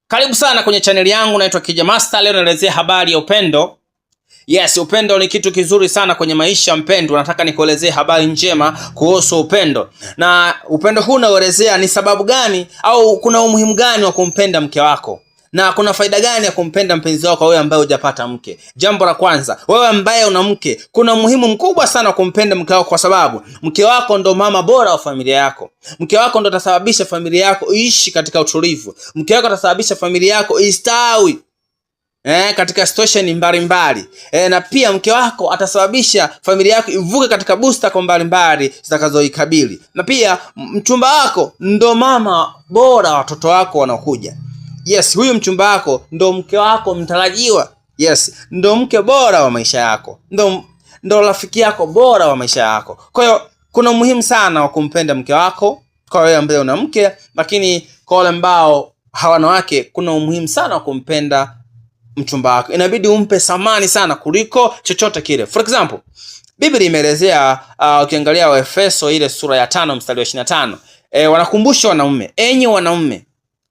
Karibu sana kwenye chaneli yangu, naitwa Kija Master. Leo naelezea habari ya upendo. Yes, upendo ni kitu kizuri sana kwenye maisha mpendwa. Nataka nikuelezee habari njema kuhusu upendo. Na upendo huu naelezea ni sababu gani au kuna umuhimu gani wa kumpenda mke wako. Na kuna faida gani ya kumpenda mpenzi wako wewe ambaye hujapata mke? Jambo la kwanza, wewe ambaye una mke, kuna umuhimu mkubwa sana wa kumpenda mke wako kwa sababu mke wako ndo mama bora wa familia yako. Mke wako ndo atasababisha familia yako iishi katika utulivu. Mke wako atasababisha familia yako istawi katika situation mbalimbali. Na pia mke wako atasababisha familia yako ivuke katika booster mbalimbali zitakazoikabili. Na pia mchumba wako ndo mama bora wa watoto wako wanaokuja. Yes, huyu mchumba wako ndo mke wako mtarajiwa. Yes, ndo mke bora wa maisha yako. Ndo rafiki yako bora wa maisha yako. Kwa hiyo kuna umuhimu sana wa kumpenda mke wako kwa wewe ambaye una mke, lakini kwa wale ambao hawana wake kuna umuhimu sana wa kumpenda mchumba wako. Inabidi umpe thamani sana kuliko chochote kile. For example, Biblia imeelezea ukiangalia Waefeso ile sura ya 5 mstari wa 25. Wanakumbusha wanaume, enyi wanaume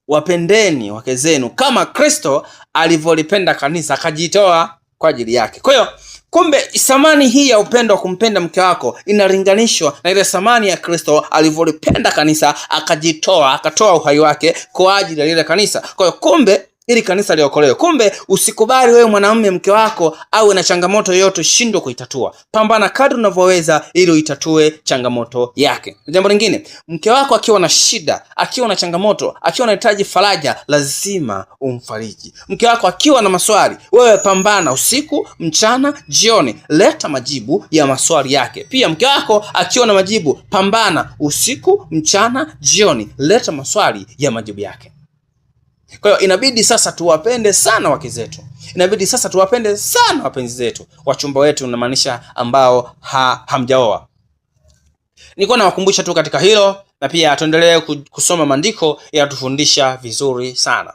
wapendeni wake zenu kama Kristo alivyolipenda kanisa akajitoa kwa ajili yake. Kwa hiyo kumbe thamani hii ya upendo wa kumpenda mke wako inalinganishwa na ile thamani ya Kristo alivyolipenda kanisa akajitoa, akatoa uhai wake kwa ajili ya ile kanisa. Kwa hiyo kumbe ili kanisa liokolewe. Kumbe usikubali wewe mwanamume mke wako awe na changamoto yoyote shindwe kuitatua. Pambana kadri unavyoweza ili uitatue changamoto yake. Jambo lingine, mke wako akiwa na shida, akiwa na changamoto, akiwa anahitaji faraja, lazima umfariji. Mke wako akiwa na maswali, wewe pambana usiku, mchana, jioni, leta majibu ya maswali yake. Pia mke wako akiwa na majibu, pambana usiku, mchana, jioni, leta maswali ya majibu yake. Kwa hiyo inabidi sasa tuwapende sana wake zetu. Inabidi sasa tuwapende sana wapenzi zetu. Wachumba wetu namaanisha ambao hamjaoa. Niko nawakumbusha tu katika hilo, na pia tuendelee kusoma maandiko yanatufundisha vizuri sana.